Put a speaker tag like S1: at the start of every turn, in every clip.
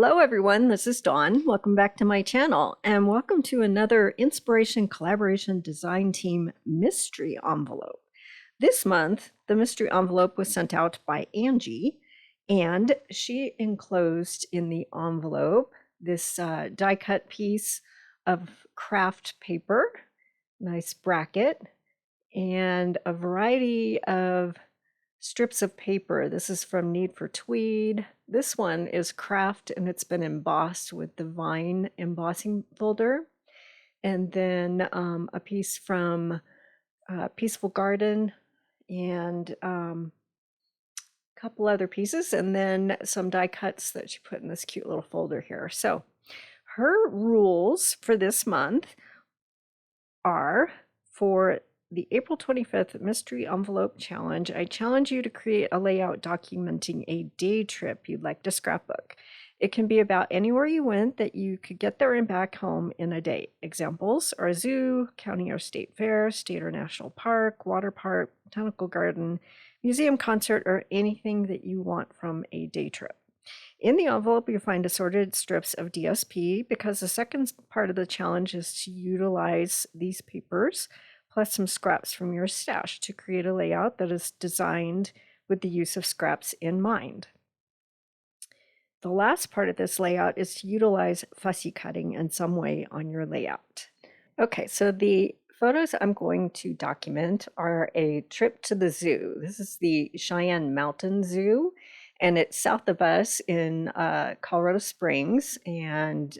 S1: Hello everyone, this is Dawn. Welcome back to my channel and welcome to another Inspiration Collaboration Design Team mystery envelope. This month, the mystery envelope was sent out by Angie and she enclosed in the envelope this die cut piece of craft paper, nice bracket, and a variety of strips of paper. This is from Need for Tweed. This one is craft and it's been embossed with the Vine embossing folder. And then a piece from Peaceful Garden and a couple other pieces, and then some die cuts that she put in this cute little folder here. So her rules for this month are for the April 25th Mystery Envelope Challenge. I challenge you to create a layout documenting a day trip you'd like to scrapbook. It can be about anywhere you went that you could get there and back home in a day. Examples are a zoo, county or state fair, state or national park, water park, botanical garden, museum, concert, or anything that you want from a day trip. In the envelope, you'll find assorted strips of DSP because the second part of the challenge is to utilize these papers plus some scraps from your stash to create a layout that is designed with the use of scraps in mind. The last part of this layout is to utilize fussy cutting in some way on your layout. Okay, so the photos I'm going to document are a trip to the zoo. This is the Cheyenne Mountain Zoo, and it's south of us in Colorado Springs. And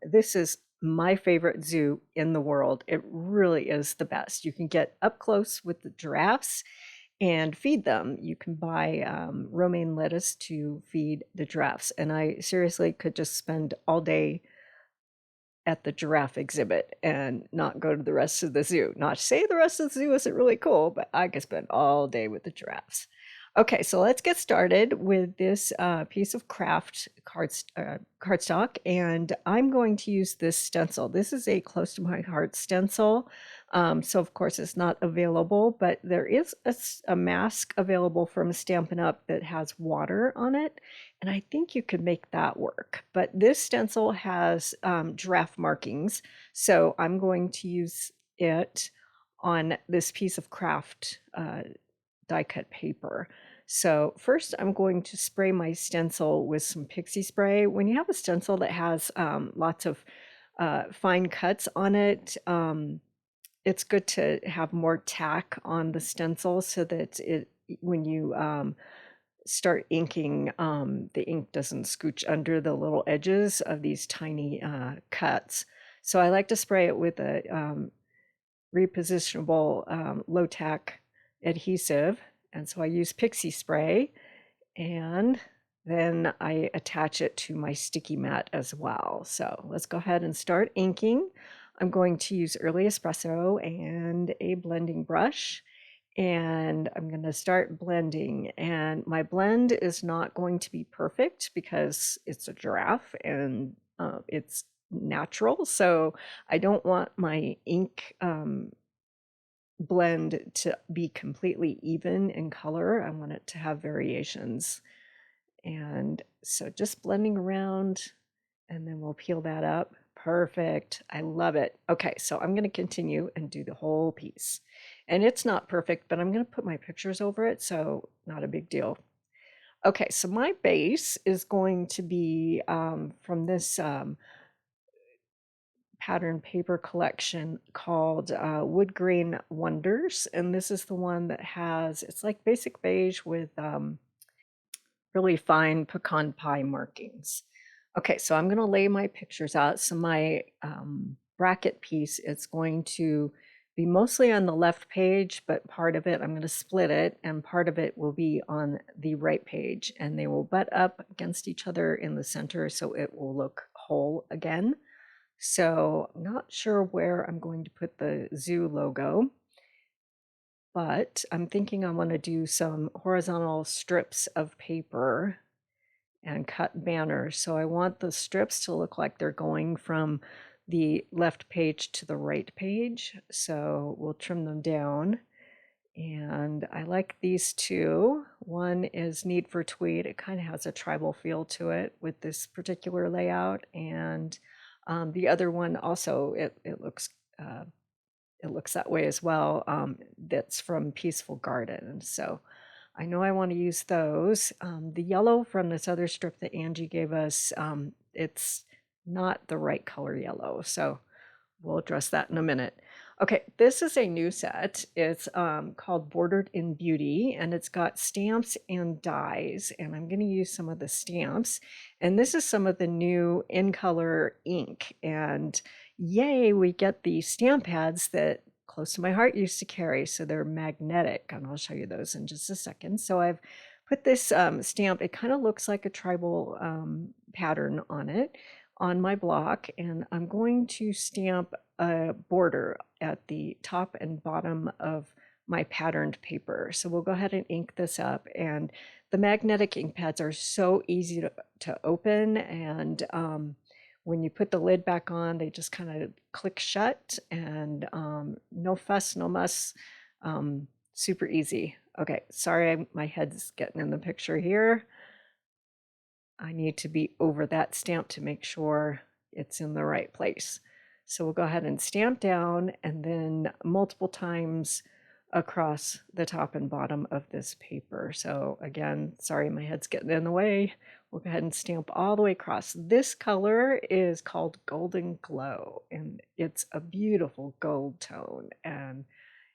S1: this is my favorite zoo in the world. It really is the best. You can get up close with the giraffes and feed them. You can buy romaine lettuce to feed the giraffes. And I seriously could just spend all day at the giraffe exhibit and not go to the rest of the zoo. Not to say the rest of the zoo isn't really cool, but I could spend all day with the giraffes. Okay, so let's get started with this piece of craft cardstock, and I'm going to use this stencil. This is a close to my heart stencil, so of course it's not available, but there is a mask available from Stampin Up that has water on it, and I think you could make that work. But this stencil has giraffe markings, so I'm going to use it on this piece of craft die cut paper. So first I'm going to spray my stencil with some pixie spray. When you have a stencil that has lots of fine cuts on it, it's good to have more tack on the stencil so that when you start inking, the ink doesn't scooch under the little edges of these tiny cuts. So I like to spray it with a repositionable low tack adhesive, and so I use pixie spray, and then I attach it to my sticky mat as well. So let's go ahead and start inking. I'm going to use early espresso and a blending brush, and I'm going to start blending. And my blend is not going to be perfect because it's a giraffe and it's natural, so I don't want my ink blend to be completely even in color. I want it to have variations. And so just blending around, and then we'll peel that up. Perfect. I love it. Okay, so I'm going to continue and do the whole piece. And it's not perfect, but I'm going to put my pictures over it, so not a big deal. Okay, so my base is going to be from this pattern paper collection called Wood Grain Wonders, and this is the one that has, it's like basic beige with really fine pecan pie markings. Okay, so I'm going to lay my pictures out. So my bracket piece, it's going to be mostly on the left page, but part of it I'm going to split it, and part of it will be on the right page, and they will butt up against each other in the center so it will look whole again. So I'm not sure where I'm going to put the zoo logo, but I'm thinking I want to do some horizontal strips of paper and cut banners. So I want the strips to look like they're going from the left page to the right page. So we'll trim them down And I like these two. One is Need for Tweed. It kind of has a tribal feel to it with this particular layout. And the other one also, it looks that way as well. That's from Peaceful Garden. So I know I want to use those. The yellow from this other strip that Angie gave us, it's not the right color yellow. So we'll address that in a minute. Okay, this is a new set. It's called Bordered in Beauty, and it's got stamps and dies, and I'm going to use some of the stamps. And this is some of the new in color ink, and yay, we get the stamp pads that Close to My Heart used to carry, so they're magnetic, and I'll show you those in just a second. So I've put this stamp, it kind of looks like a tribal pattern on it, on my block, and I'm going to stamp a border at the top and bottom of my patterned paper. So we'll go ahead and ink this up, and the magnetic ink pads are so easy to open, and when you put the lid back on, they just kind of click shut, and no fuss, no muss, super easy. Okay, sorry, my head's getting in the picture here. I need to be over that stamp to make sure it's in the right place. So we'll go ahead and stamp down, and then multiple times across the top and bottom of this paper. So again, sorry, my head's getting in the way. We'll go ahead and stamp all the way across. This color is called Golden Glow, and it's a beautiful gold tone. And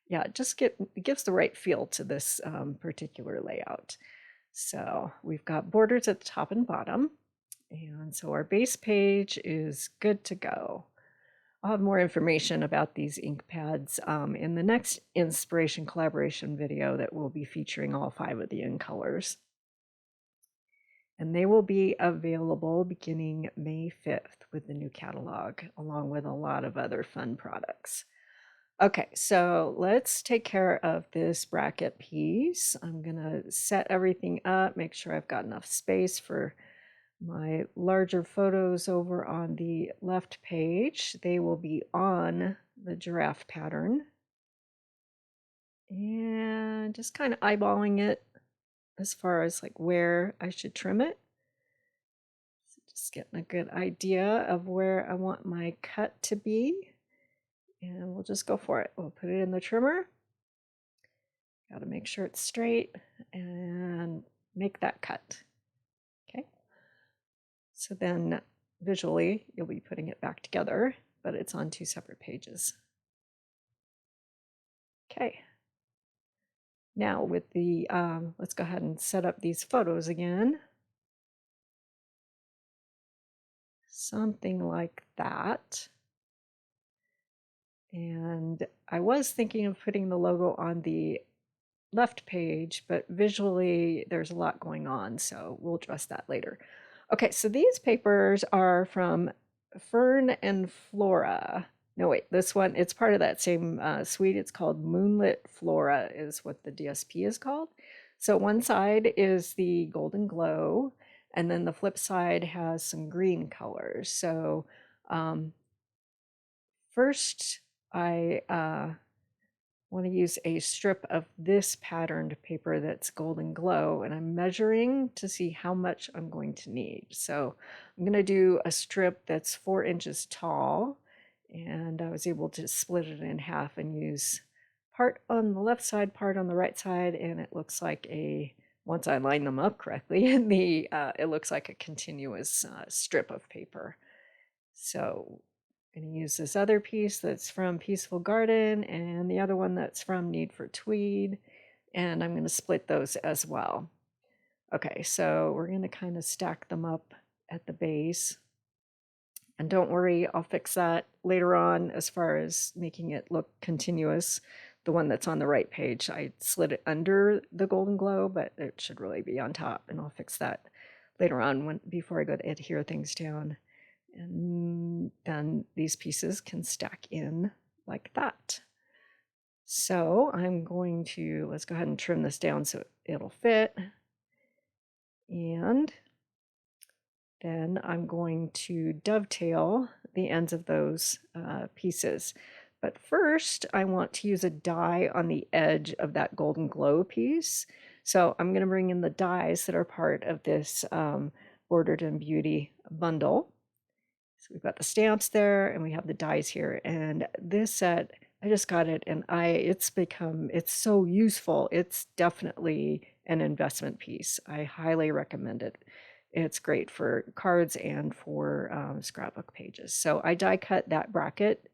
S1: yeah, it gives the right feel to this particular layout. So we've got borders at the top and bottom. And so our base page is good to go. I'll have more information about these ink pads in the next inspiration collaboration video that will be featuring all 5 of the in colors. And they will be available beginning May 5th with the new catalog, along with a lot of other fun products. Okay, so let's take care of this bracket piece. I'm gonna set everything up, make sure I've got enough space for my larger photos over on the left page. They will be on the giraffe pattern. And just kind of eyeballing it as far as like where I should trim it. So just getting a good idea of where I want my cut to be. And we'll just go for it. We'll put it in the trimmer. Got to make sure it's straight and make that cut. Okay. So then visually, you'll be putting it back together, but it's on 2 separate pages. Okay. Now with the, let's go ahead and set up these photos again. Something like that. And I was thinking of putting the logo on the left page, but visually there's a lot going on, so we'll address that later. Okay, so these papers are from Fern and Flora. No, wait, this one, it's part of that same suite. It's called Moonlit Flora is what the DSP is called. So one side is the Golden Glow, and then the flip side has some green colors. So first I want to use a strip of this patterned paper that's Golden Glow, and I'm measuring to see how much I'm going to need. So I'm going to do a strip that's 4 inches tall, and I was able to split it in half and use part on the left side, part on the right side, and it looks like once I line them up correctly, it looks like a continuous strip of paper. So I'm going to use this other piece that's from Peaceful Garden and the other one that's from Need for Tweed, and I'm going to split those as well. Okay, so we're going to kind of stack them up at the base. And don't worry, I'll fix that later on as far as making it look continuous. The one that's on the right page, I slid it under the Golden Glow, but it should really be on top, and I'll fix that later on before I go to adhere things down. And then these pieces can stack in like that. So I'm going to, let's go ahead and trim this down so it'll fit. And then I'm going to dovetail the ends of those pieces. But first, I want to use a die on the edge of that golden glow piece. So I'm going to bring in the dies that are part of this Bordered in Beauty bundle. So we've got the stamps there and we have the dies here. And this set, I just got it and it's so useful. It's definitely an investment piece. I highly recommend it. It's great for cards and for scrapbook pages. So I die cut that bracket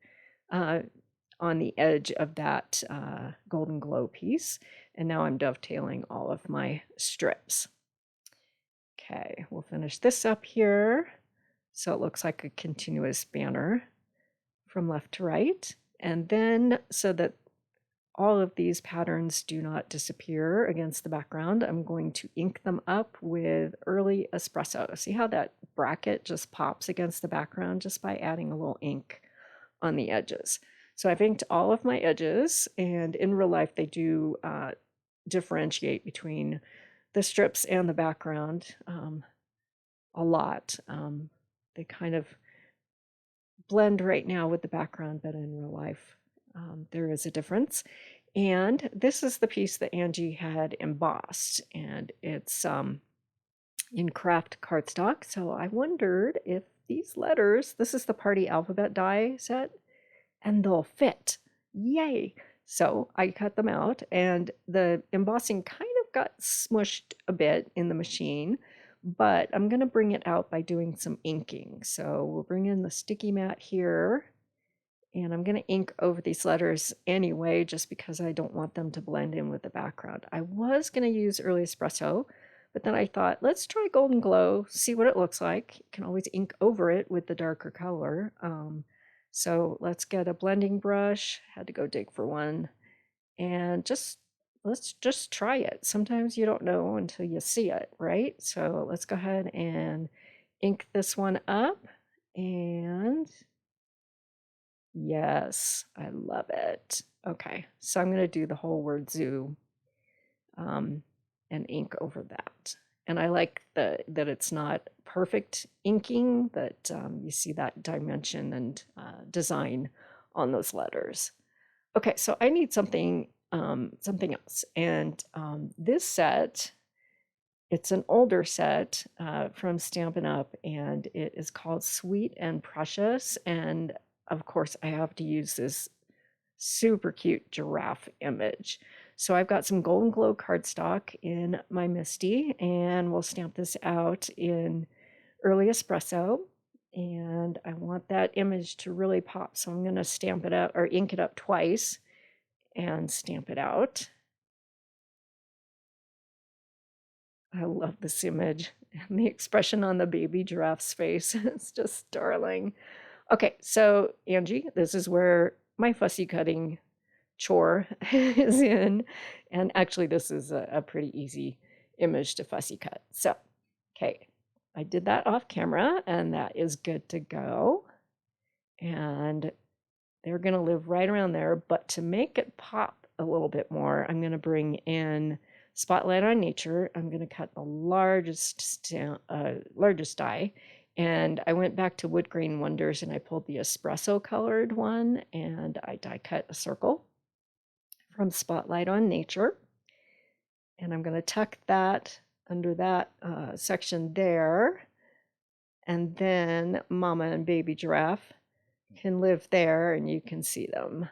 S1: on the edge of that golden glow piece. And now I'm dovetailing all of my strips. Okay, we'll finish this up here. So it looks like a continuous banner from left to right. And then so that all of these patterns do not disappear against the background, I'm going to ink them up with early espresso. See how that bracket just pops against the background just by adding a little ink on the edges. So I've inked all of my edges, and in real life they do differentiate between the strips and the background a lot. They kind of blend right now with the background, but in real life there is a difference. And this is the piece that Angie had embossed, and it's in craft cardstock. So I wondered if these letters, this is the party alphabet die set, and they'll fit. Yay! So I cut them out, and the embossing kind of got smushed a bit in the machine, but I'm going to bring it out by doing some inking. So we'll bring in the sticky mat here, and I'm going to ink over these letters anyway, just because I don't want them to blend in with the background. I was going to use early espresso, but then I thought, let's try golden glow, see what it looks like. You can always ink over it with the darker color. So let's get a blending brush. Had to go dig for one, and let's just try it. Sometimes you don't know until you see it, right? So let's go ahead and ink this one up. And yes, I love it. Okay, so I'm going to do the whole word zoo and ink over that. And I like that it's not perfect inking, that you see that dimension and design on those letters. Okay, so I need something else. And this set, it's an older set from Stampin' Up, and it is called Sweet and Precious. And of course, I have to use this super cute giraffe image. So I've got some golden glow cardstock in my Misty, and we'll stamp this out in early espresso. And I want that image to really pop. So I'm going to stamp it out or ink it up twice and stamp it out. I love this image, and the expression on the baby giraffe's face. It's just darling. Okay, so Angie, this is where my fussy cutting chore is in. And actually, this is a pretty easy image to fussy cut. So, okay, I did that off camera, and that is good to go. And they're going to live right around there. But to make it pop a little bit more, I'm going to bring in Spotlight on Nature. I'm going to cut the largest die. And I went back to Wood Grain Wonders, and I pulled the espresso colored one, and I die cut a circle from Spotlight on Nature. And I'm going to tuck that under that section there. And then Mama and Baby Giraffe can live there, and you can see them.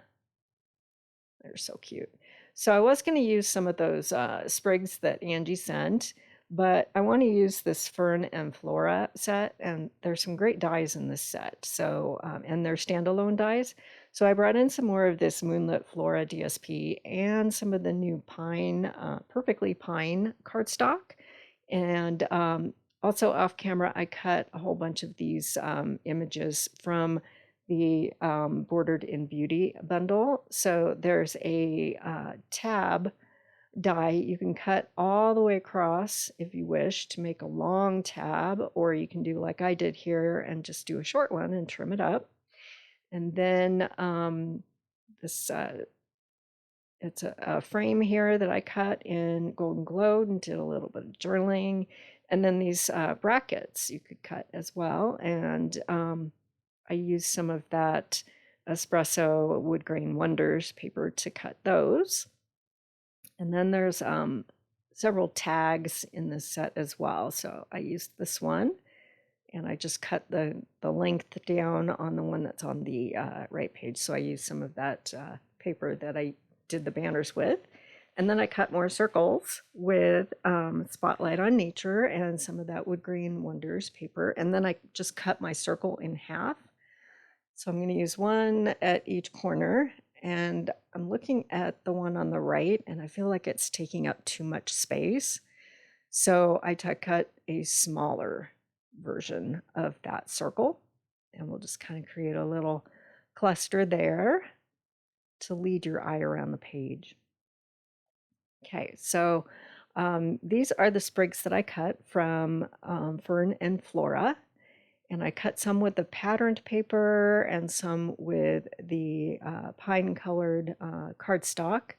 S1: They're so cute. So I was going to use some of those sprigs that Angie sent, but I want to use this Fern and Flora set, and there's some great dies in this set. So, and they're standalone dies. So I brought in some more of this Moonlit Flora DSP and some of the new Pine, Perfectly Pine cardstock. And also off camera, I cut a whole bunch of these images from the Bordered in Beauty bundle. So there's a tab die you can cut all the way across if you wish to make a long tab, or you can do like I did here and just do a short one and trim it up. And then this it's a frame here that I cut in Golden Glow and did a little bit of journaling. And then these brackets you could cut as well. And I used some of that espresso wood grain wonders paper to cut those. And then there's several tags in this set as well. So I used this one, and I just cut the length down on the one that's on the right page. So I used some of that paper that I did the banners with. And then I cut more circles with Spotlight on Nature and some of that Wood Grain Wonders paper. And then I just cut my circle in half. So I'm going to use one at each corner. And I'm looking at the one on the right, and I feel like it's taking up too much space. So I cut a smaller version of that circle. And we'll just kind of create a little cluster there to lead your eye around the page. Okay, so these are the sprigs that I cut from Fern and Flora, and I cut some with the patterned paper and some with the pine-colored cardstock.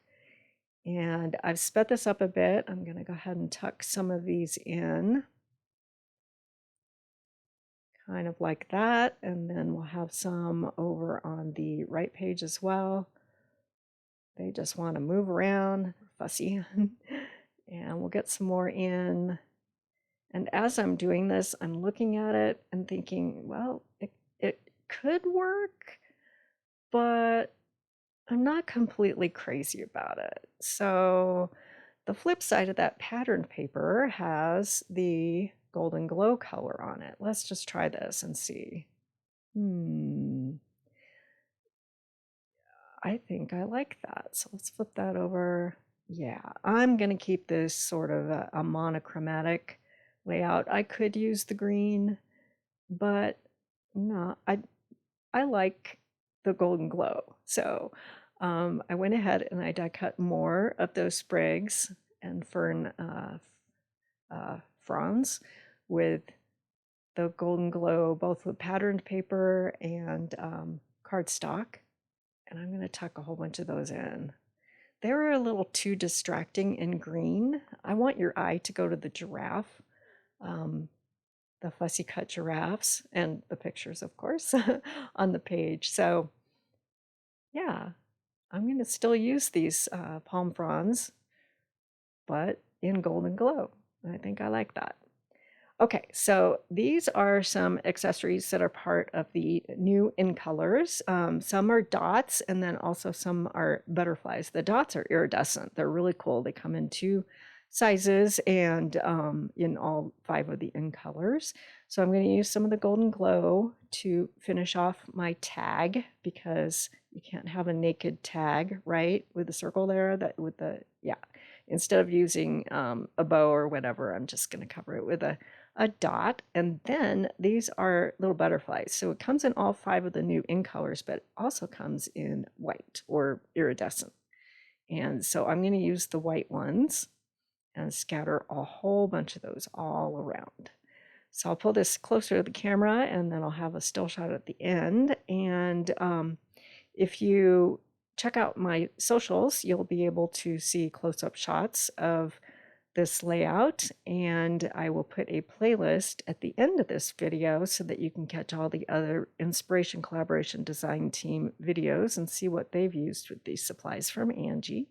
S1: And I've sped this up a bit. I'm going to go ahead and tuck some of these in, kind of like that, and then we'll have some over on the right page as well. They just want to move around, fussy. And we'll get some more in. And as I'm doing this, I'm looking at it and thinking, well, it could work, but I'm not completely crazy about it. So the flip side of that patterned paper has the Golden Glow color on it. Let's just try this and see. I think I like that. So let's flip that over. Yeah, I'm going to keep this sort of a monochromatic layout. I could use the green, but no, I like the Golden Glow. So I went ahead and I die cut more of those sprigs and fern fronds with the Golden Glow, both with patterned paper and cardstock. And I'm going to tuck a whole bunch of those in. They were a little too distracting in green. I want your eye to go to the giraffe, the fussy cut giraffes, and the pictures, of course, on the page. So yeah, I'm going to still use these palm fronds, but in Golden Glow. I think I like that. Okay, so these are some accessories that are part of the new in colors. Some are dots, and then also some are butterflies. The dots are iridescent. They're really cool. They come in 2 sizes and in all 5 of the in colors. So I'm going to use some of the Golden Glow to finish off my tag, because you can't have a naked tag, right? With the circle there, that with the, yeah. Instead of using a bow or whatever, I'm just going to cover it with a dot. And then these are little butterflies. So it comes in all 5 of the new in colors, but it also comes in white or iridescent. And so I'm going to use the white ones and scatter a whole bunch of those all around. So I'll pull this closer to the camera, and then I'll have a still shot at the end. And if you check out my socials, you'll be able to see close-up shots of this layout, and I will put a playlist at the end of this video so that you can catch all the other Inspiration Collaboration Design Team videos and see what they've used with these supplies from Angie.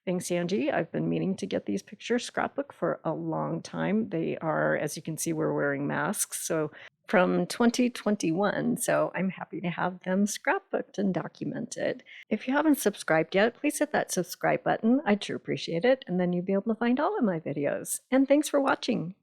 S1: Thanks, Angie. I've been meaning to get these pictures scrapbook for a long time. They are, as you can see, we're wearing masks, so from 2021, so I'm happy to have them scrapbooked and documented. If you haven't subscribed yet, please hit that subscribe button. I'd sure appreciate it, and then you'll be able to find all of my videos. And thanks for watching.